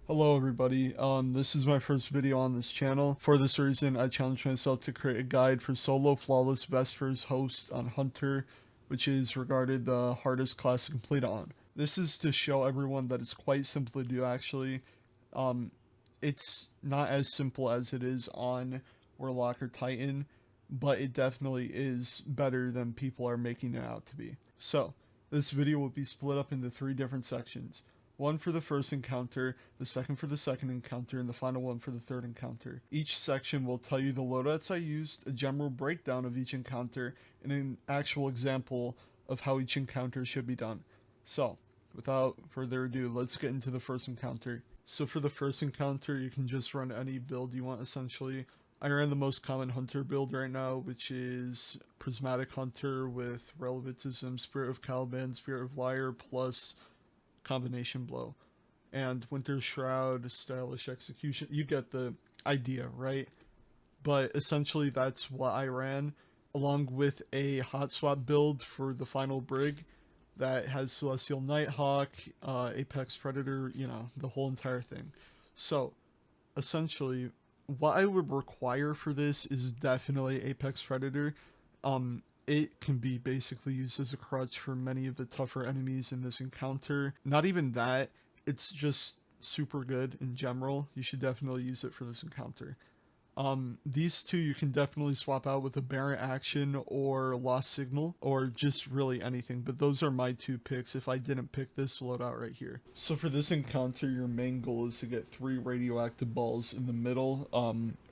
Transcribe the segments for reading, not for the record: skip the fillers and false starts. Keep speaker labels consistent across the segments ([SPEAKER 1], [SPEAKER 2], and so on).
[SPEAKER 1] Hello everybody, this is my first video on this channel. For this reason, I challenged myself to create a guide for solo flawless Vesper's host on Hunter, which is regarded the hardest class to complete on. This is to show everyone that it's quite simple to do actually. It's not as simple as it is on Warlock or Titan, but it definitely is better than people are making it out to be. So, this video will be split up into 3 different sections. One for the first encounter, the second for the second encounter, and the final one for the third encounter. Each section will tell you the loadouts I used, a general breakdown of each encounter, and an actual example of how each encounter should be done. So, without further ado, let's get into the first encounter. So for the first encounter, you can just run any build you want essentially. I ran the most common hunter build right now, which is Prismatic Hunter with Relevantism, Spirit of Caliban, Spirit of Liar, plus Combination Blow, and Winter Shroud, Stylish Execution. You get the idea, right? But essentially that's what I ran, along with a hot swap build for the final brig that has Celestial Nighthawk, Apex Predator, the whole entire thing. So essentially what I would require for this is definitely Apex Predator. It can be basically used as a crutch for many of the tougher enemies in this encounter. Not even that, it's just super good in general. You should definitely use it for this encounter. These two you can definitely swap out with a Baron Action or Lost Signal, or just really anything, but those are my 2 picks if I didn't pick this loadout right here. So for this encounter, your main goal is to get 3 radioactive balls in the middle,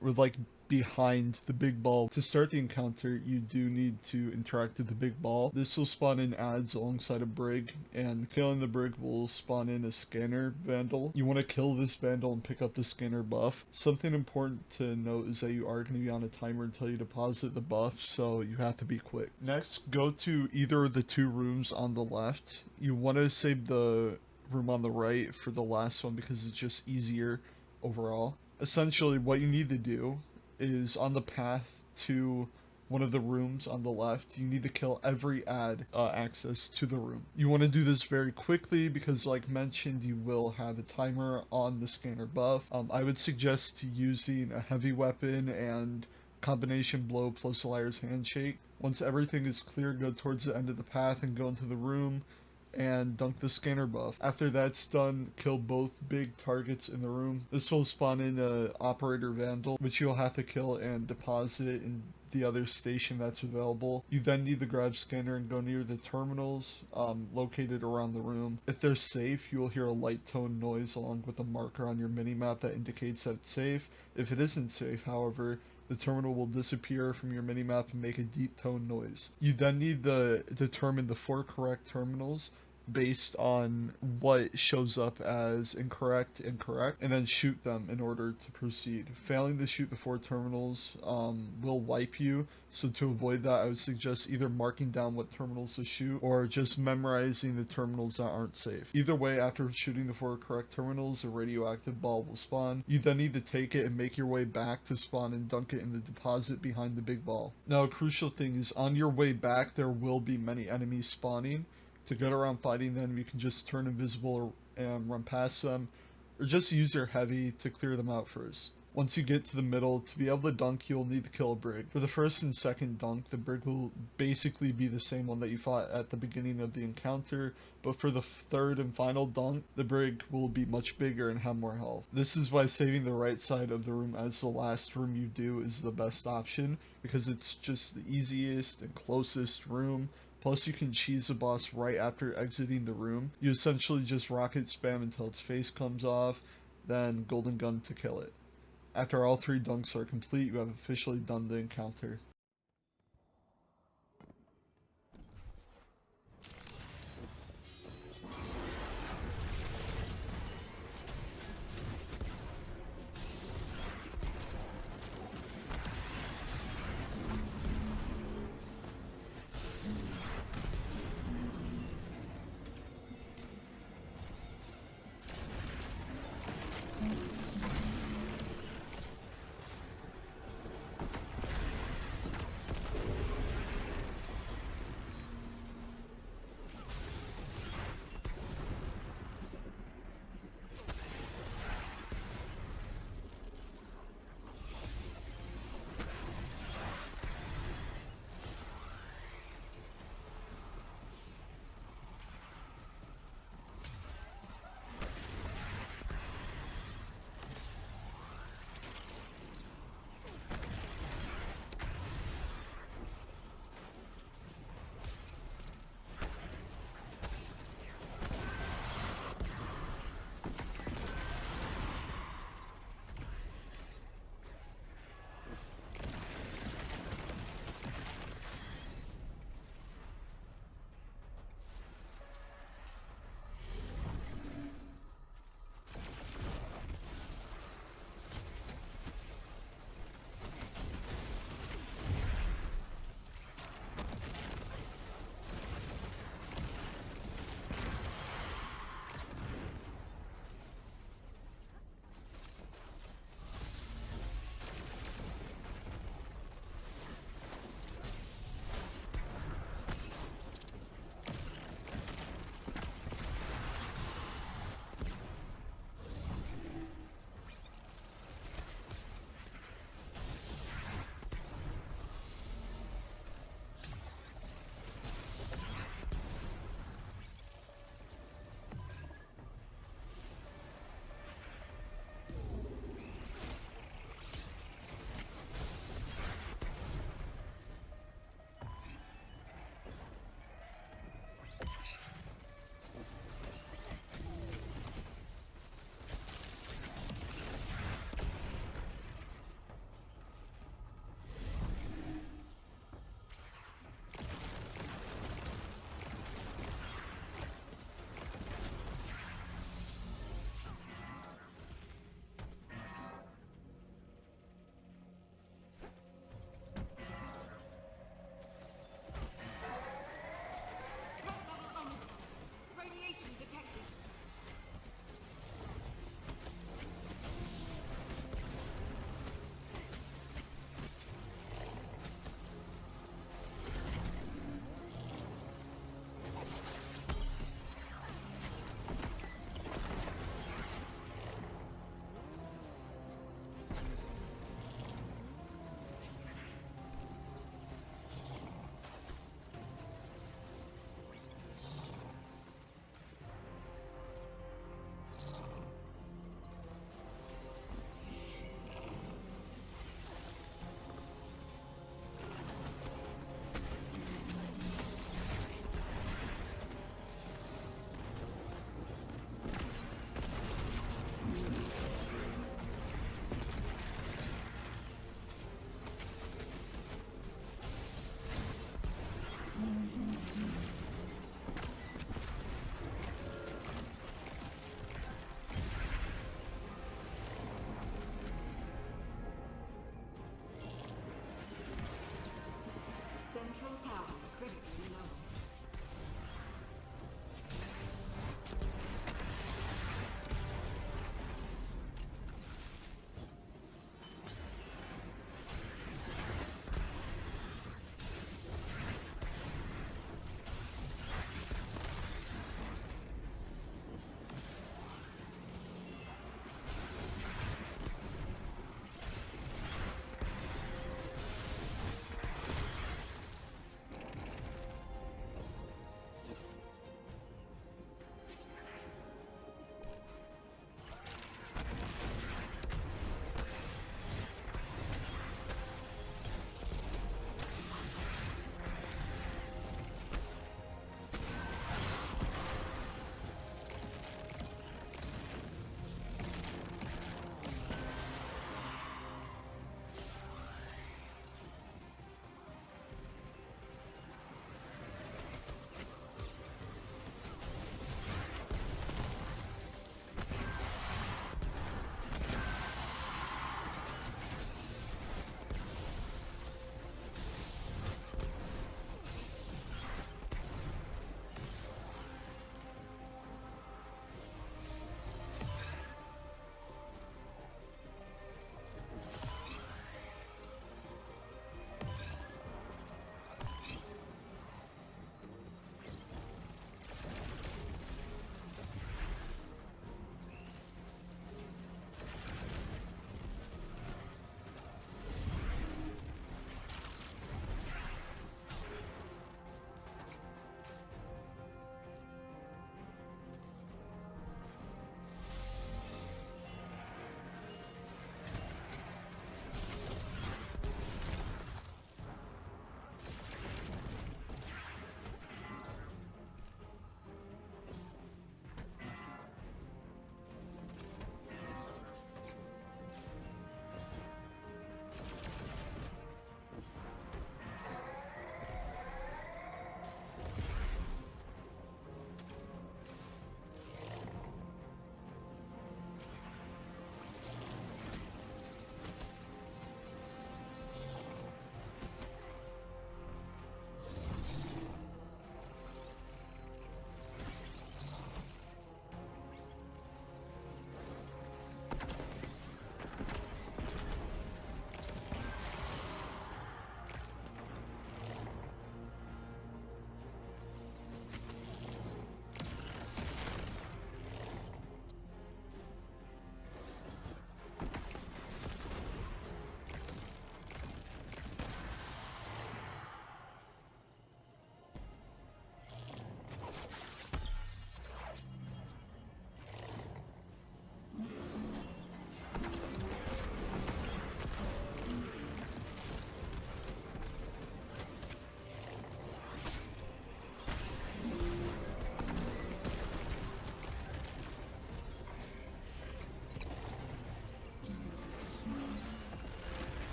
[SPEAKER 1] with like behind the big ball. To start the encounter, you do need to interact with the big ball. This will spawn in ads alongside a brig, and killing the brig will spawn in a scanner vandal. You want to kill this vandal and pick up the scanner buff. Something important to note is that you are going to be on a timer until you deposit the buff, so you have to be quick. Next, go to either of the 2 rooms on the left. You want to save the room on the right for the last one because it's just easier overall. Essentially, what you need to do is on the path to one of the rooms on the left, you need to kill every ad access to the room. You want to do this very quickly because, like mentioned, you will have a timer on the scanner buff. I would suggest using a heavy weapon and Combination Blow plus a Liar's Handshake. Once everything is clear, go towards the end of the path and go into the room and dunk the scanner buff. After that's done, kill both big targets in the room. This will spawn in a operator vandal, which you'll have to kill and deposit it in the other station that's available. You then need the grab scanner and go near the terminals located around the room. If they're safe, you will hear a light tone noise along with a marker on your minimap that indicates that it's safe. If it isn't safe, however, the terminal will disappear from your minimap and make a deep tone noise. You then need to determine the 4 correct terminals based on what shows up as incorrect, and then shoot them in order to proceed. Failing to shoot the 4 terminals will wipe you, so to avoid that, I would suggest either marking down what terminals to shoot or just memorizing the terminals that aren't safe. Either way, after shooting the 4 correct terminals, a radioactive ball will spawn. You then need to take it and make your way back to spawn and dunk it in the deposit behind the big ball. Now, a crucial thing is on your way back, there will be many enemies spawning. To get around fighting them, you can just turn invisible and run past them, or just use your heavy to clear them out first. Once you get to the middle, to be able to dunk, you'll need to kill a brig. For the first and second dunk, the brig will basically be the same one that you fought at the beginning of the encounter, but for the third and final dunk, the brig will be much bigger and have more health. This is why saving the right side of the room as the last room you do is the best option, because it's just the easiest and closest room. Plus, you can cheese the boss right after exiting the room. You essentially just rocket spam until its face comes off, then golden gun to kill it. After all 3 dunks are complete, you have officially done the encounter.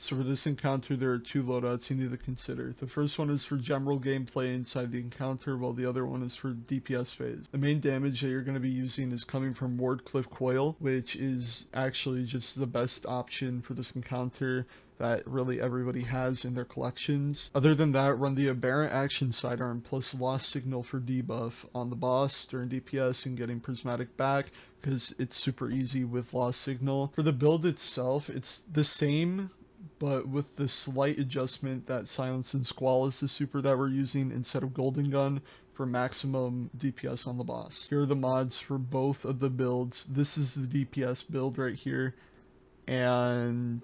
[SPEAKER 1] So for this encounter, there are 2 loadouts you need to consider. The first one is for general gameplay inside the encounter, while the other one is for DPS phase. The main damage that you're going to be using is coming from Wardcliff Coil, which is actually just the best option for this encounter that really everybody has in their collections. Other than that, run the Aberrant Action Sidearm plus Lost Signal for debuff on the boss during DPS and getting Prismatic back, because it's super easy with Lost Signal. For the build itself, it's the same, but with the slight adjustment that Silence and Squall is the super that we're using instead of Golden Gun for maximum DPS on the boss. Here are the mods for both of the builds. This is the DPS build right here, and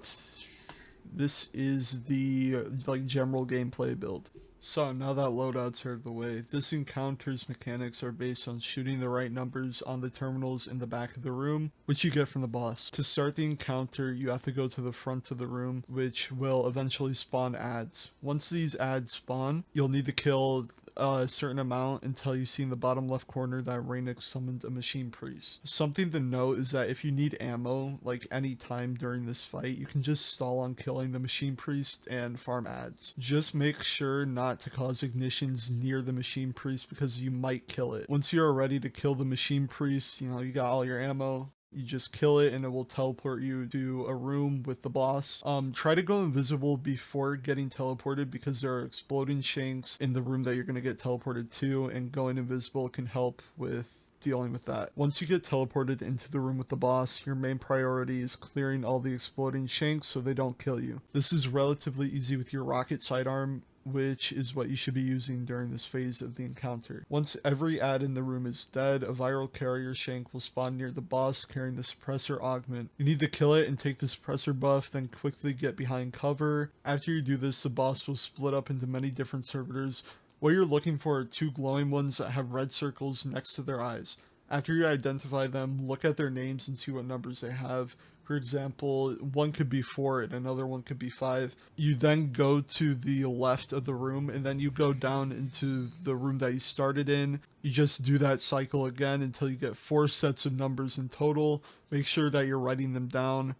[SPEAKER 1] this is the general gameplay build. So now that loadouts are out of the way, this encounter's mechanics are based on shooting the right numbers on the terminals in the back of the room, which you get from the boss. To start the encounter, you have to go to the front of the room, which will eventually spawn adds. Once these adds spawn, you'll need to kill a certain amount until you see in the bottom left corner that Rainix summoned a Machine Priest. Something to note is that if you need ammo, like any time during this fight, you can just stall on killing the Machine Priest and farm adds. Just make sure not to cause ignitions near the Machine Priest because you might kill it. Once you are ready to kill the Machine Priest, you got all your ammo, you just kill it and it will teleport you to a room with the boss. Try to go invisible before getting teleported because there are exploding shanks in the room that you're going to get teleported to, and going invisible can help with dealing with that. Once you get teleported into the room with the boss, your main priority is clearing all the exploding shanks so they don't kill you. This is relatively easy with your rocket sidearm, which is what you should be using during this phase of the encounter. Once every add in the room is dead, a viral carrier shank will spawn near the boss carrying the suppressor augment. You need to kill it and take the suppressor buff, then quickly get behind cover. After you do this, the boss will split up into many different servitors. What you're looking for are 2 glowing ones that have red circles next to their eyes. After you identify them, look at their names and see what numbers they have. For example, one could be 4 and another one could be 5. You then go to the left of the room and then you go down into the room that you started in. You just do that cycle again until you get 4 sets of numbers in total. Make sure that you're writing them down,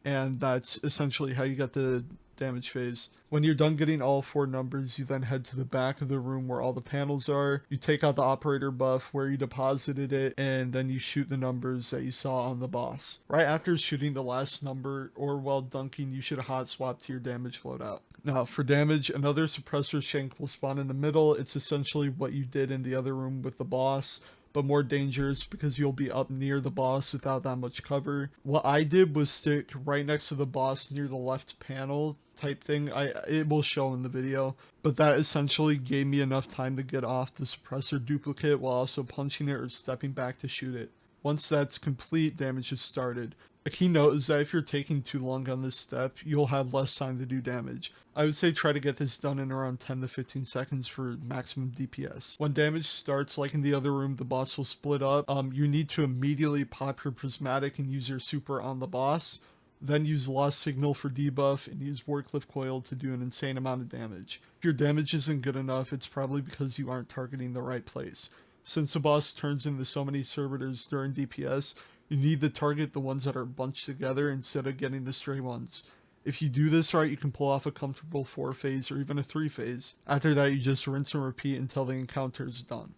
[SPEAKER 1] and that's essentially how you get the damage phase. When you're done getting all 4 numbers, you then head to the back of the room where all the panels are. You take out the operator buff where you deposited it, and then you shoot the numbers that you saw on the boss. Right after shooting the last number, or while dunking, you should hot swap to your damage loadout. Now for damage, another suppressor shank will spawn in the middle. It's essentially what you did in the other room with the boss, but more dangerous because you'll be up near the boss without that much cover. What I did was stick right next to the boss near the left panel type thing. It will show in the video, but that essentially gave me enough time to get off the suppressor duplicate while also punching it or stepping back to shoot it. Once that's complete, damage is started. A key note is that if you're taking too long on this step, you'll have less time to do damage. I would say try to get this done in around 10 to 15 seconds for maximum DPS. When damage starts, like in the other room, the boss will split up. You need to immediately pop your prismatic and use your super on the boss. Then use Lost Signal for debuff and use Wardcliff Coil to do an insane amount of damage. If your damage isn't good enough, it's probably because you aren't targeting the right place. Since the boss turns into so many servitors during DPS, you need to target the ones that are bunched together instead of getting the stray ones. If you do this right, you can pull off a comfortable 4 phase or even a 3 phase. After that, you just rinse and repeat until the encounter is done.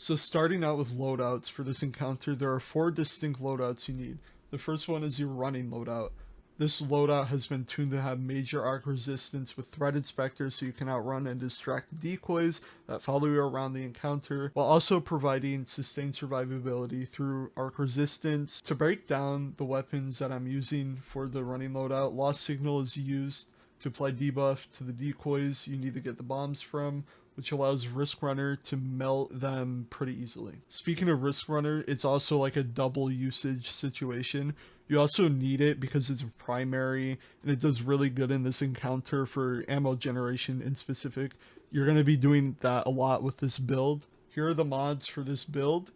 [SPEAKER 1] So starting out with loadouts for this encounter, there are 4 distinct loadouts you need. The first one is your running loadout. This loadout has been tuned to have major arc resistance with Threat Inspector, so you can outrun and distract decoys that follow you around the encounter, while also providing sustained survivability through arc resistance. To break down the weapons that I'm using for the running loadout, Lost Signal is used to apply debuff to the decoys you need to get the bombs from, which allows Risk Runner to melt them pretty easily. Speaking of Risk Runner, it's also like a double usage situation. You also need it because it's a primary and it does really good in this encounter for ammo generation in specific. You're going to be doing that a lot with this build. Here are the mods for this build.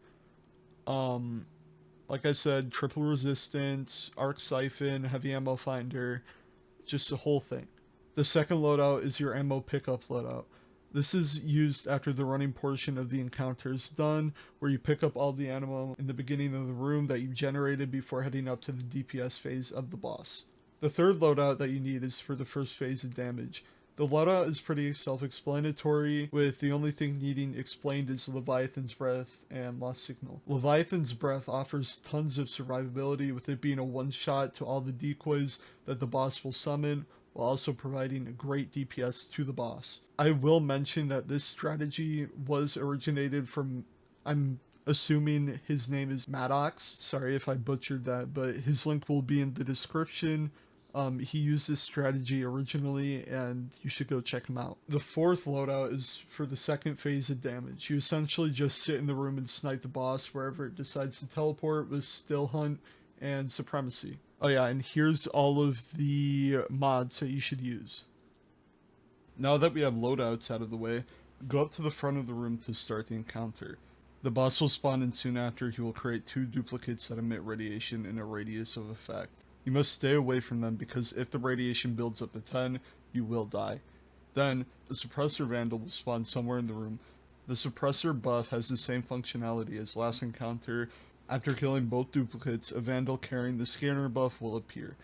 [SPEAKER 1] Like I said, triple resistance, arc siphon, heavy ammo finder, just the whole thing. The second loadout is your ammo pickup loadout. This is used after the running portion of the encounter is done, where you pick up all the ammo in the beginning of the room that you generated before heading up to the DPS phase of the boss. The third loadout that you need is for the first phase of damage. The loadout is pretty self-explanatory, with the only thing needing explained is Leviathan's Breath and Lost Signal. Leviathan's Breath offers tons of survivability, with it being a one-shot to all the decoys that the boss will summon, while also providing a great DPS to the boss. I will mention that this strategy was originated from, I'm assuming his name is Maddox. Sorry if I butchered that, but his link will be in the description. He used this strategy originally, and you should go check him out. The fourth loadout is for the second phase of damage. You essentially just sit in the room and snipe the boss wherever it decides to teleport with Still Hunt and Supremacy. Oh yeah, and here's all of the mods that you should use. Now that we have loadouts out of the way, go up to the front of the room to start the encounter. The boss will spawn in soon after. He will create 2 duplicates that emit radiation in a radius of effect. You must stay away from them because if the radiation builds up to 10, you will die. Then, the suppressor vandal will spawn somewhere in the room. The suppressor buff has the same functionality as last encounter. After killing both duplicates, a vandal carrying the scanner buff will appear.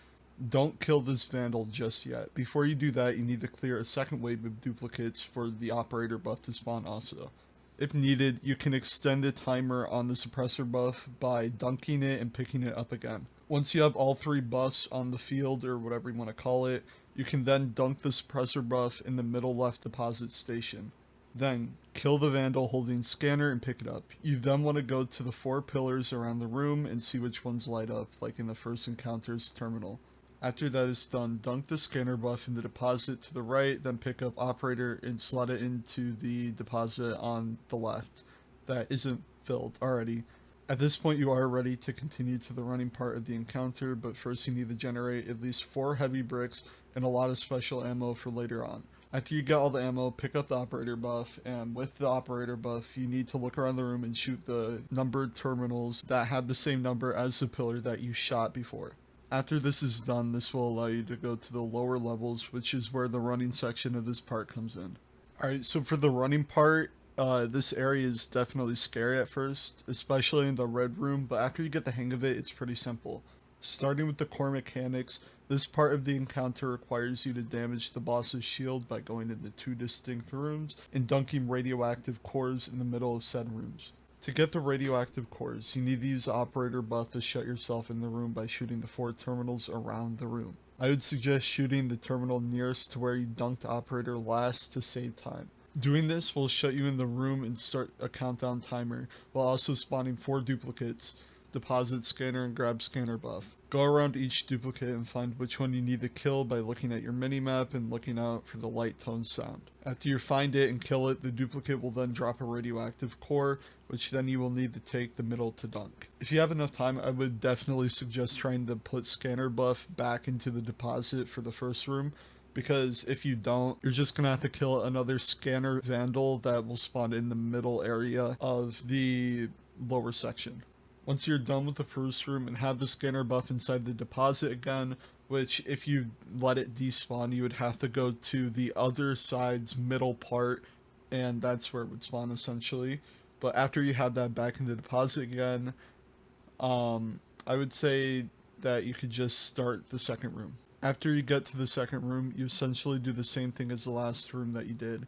[SPEAKER 1] Don't kill this vandal just yet. Before you do that, you need to clear a second wave of duplicates for the operator buff to spawn also. If needed, you can extend the timer on the suppressor buff by dunking it and picking it up again. Once you have all 3 buffs on the field, or whatever you want to call it, you can then dunk the suppressor buff in the middle left deposit station. Then, kill the vandal holding scanner and pick it up. You then want to go to the 4 pillars around the room and see which ones light up, like in the first encounter's terminal. After that is done, dunk the scanner buff in the deposit to the right, then pick up operator and slot it into the deposit on the left that isn't filled already. At this point you are ready to continue to the running part of the encounter, but first you need to generate at least 4 heavy bricks and a lot of special ammo for later on. After you get all the ammo, pick up the operator buff, and with the operator buff, you need to look around the room and shoot the numbered terminals that have the same number as the pillar that you shot before. After this is done, this will allow you to go to the lower levels, which is where the running section of this part comes in. Alright, so for the running part, this area is definitely scary at first, especially in the red room, but after you get the hang of it, it's pretty simple. Starting with the core mechanics, this part of the encounter requires you to damage the boss's shield by going into 2 distinct rooms and dunking radioactive cores in the middle of said rooms. To get the radioactive cores, you need to use the operator buff to shut yourself in the room by shooting the 4 terminals around the room. I would suggest shooting the terminal nearest to where you dunked operator last to save time. Doing this will shut you in the room and start a countdown timer, while also spawning 4 duplicates. Deposit scanner and grab scanner buff. Go around each duplicate and find which one you need to kill by looking at your minimap and looking out for the light tone sound. After you find it and kill it, the duplicate will then drop a radioactive core, which then you will need to take the middle to dunk. If you have enough time, I would definitely suggest trying to put scanner buff back into the deposit for the first room, because if you don't, you're just gonna have to kill another scanner vandal that will spawn in the middle area of the lower section. Once you're done with the first room and have the scanner buff inside the deposit again, which if you let it despawn, you would have to go to the other side's middle part, and that's where it would spawn essentially. But after you have that back in the deposit again, I would say that you could just start the second room. After you get to the second room, you essentially do the same thing as the last room that you did.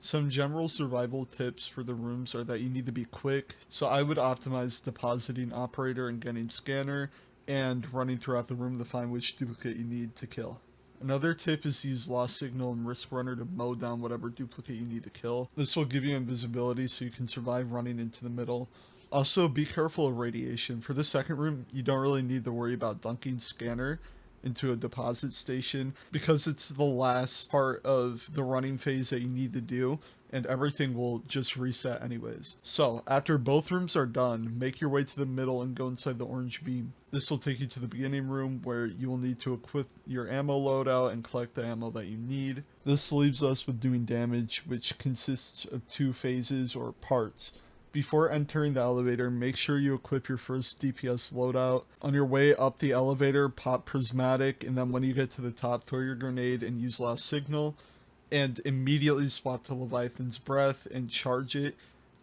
[SPEAKER 1] Some general survival tips for the rooms are that you need to be quick, so I would optimize depositing operator and getting scanner, and running throughout the room to find which duplicate you need to kill. Another tip is to use Lost Signal and Risk Runner to mow down whatever duplicate you need to kill. This will give you invisibility so you can survive running into the middle. Also, be careful of radiation. For the second room, you don't really need to worry about dunking scanner into a deposit station because it's the last part of the running phase that you need to do, and everything will just reset anyways. So after both rooms are done, make your way to the middle and go inside the orange beam. This will take you to the beginning room where you will need to equip your ammo loadout and collect the ammo that you need. This leaves us with doing damage, which consists of 2 phases or parts. Before entering the elevator, make sure you equip your first DPS loadout. On your way up the elevator, pop Prismatic, and then when you get to the top, throw your grenade and use Lost Signal, and immediately swap to Leviathan's Breath and charge it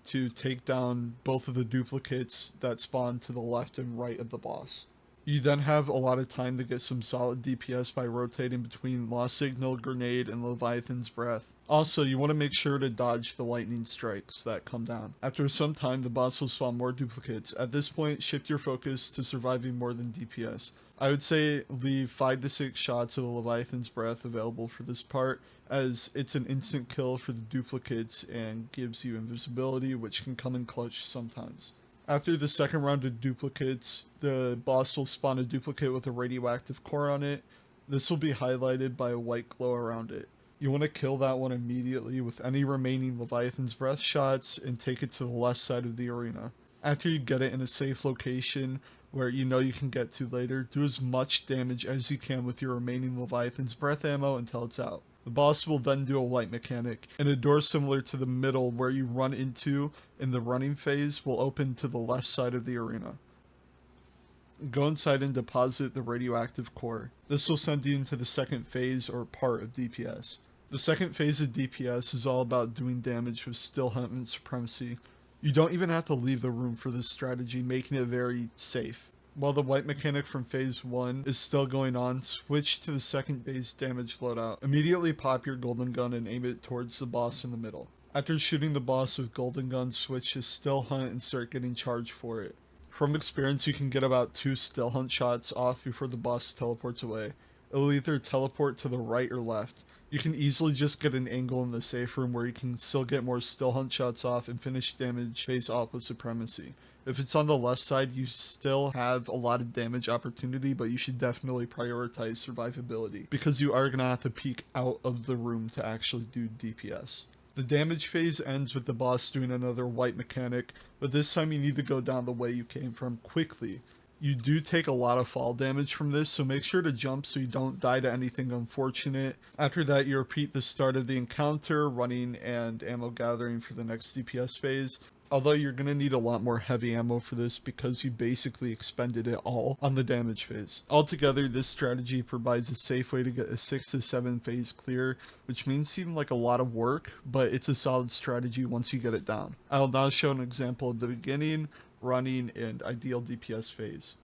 [SPEAKER 1] to take down both of the duplicates that spawn to the left and right of the boss. You then have a lot of time to get some solid DPS by rotating between Lost Signal, Grenade, and Leviathan's Breath. Also, you want to make sure to dodge the lightning strikes that come down. After some time, the boss will spawn more duplicates. At this point, shift your focus to surviving more than DPS. I would say leave 5 to 6 shots of the Leviathan's Breath available for this part, as it's an instant kill for the duplicates and gives you invisibility, which can come in clutch sometimes. After the second round of duplicates, the boss will spawn a duplicate with a radioactive core on it. This will be highlighted by a white glow around it. You want to kill that one immediately with any remaining Leviathan's Breath shots and take it to the left side of the arena. After you get it in a safe location where you know you can get to later, do as much damage as you can with your remaining Leviathan's Breath ammo until it's out. The boss will then do a white mechanic, and a door similar to the middle where you run into in the running phase will open to the left side of the arena. Go inside and deposit the radioactive core. This will send you into the second phase or part of DPS. The second phase of DPS is all about doing damage with Still Hunt and Supremacy. You don't even have to leave the room for this strategy, making it very safe. While the white mechanic from phase 1 is still going on, switch to the second phase damage loadout. Immediately pop your golden gun and aim it towards the boss in the middle. After shooting the boss with golden gun, switch to Still Hunt and start getting charged for it. From experience, you can get about 2 Still Hunt shots off before the boss teleports away. It'll either teleport to the right or left. You can easily just get an angle in the safe room where you can still get more Still Hunt shots off and finish damage phase off with Supremacy. If it's on the left side, you still have a lot of damage opportunity, but you should definitely prioritize survivability because you are going to have to peek out of the room to actually do DPS. The damage phase ends with the boss doing another white mechanic, but this time you need to go down the way you came from quickly. You do take a lot of fall damage from this, so make sure to jump so you don't die to anything unfortunate. After that, you repeat the start of the encounter, running and ammo gathering for the next DPS phase. Although you're going to need a lot more heavy ammo for this because you basically expended it all on the damage phase. Altogether, this strategy provides a safe way to get a 6 to 7 phase clear, which may seem like a lot of work, but it's a solid strategy once you get it down. I'll now show an example of the beginning, running, and ideal DPS phase.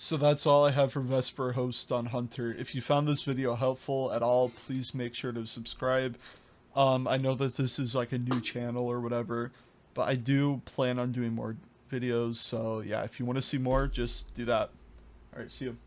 [SPEAKER 1] So that's all I have for Vesper host on Hunter. If you found this video helpful at all, please make sure to subscribe. I know that this is like a new channel or whatever, but I do plan on doing more videos. So yeah, if you want to see more, just do that. All right, see you.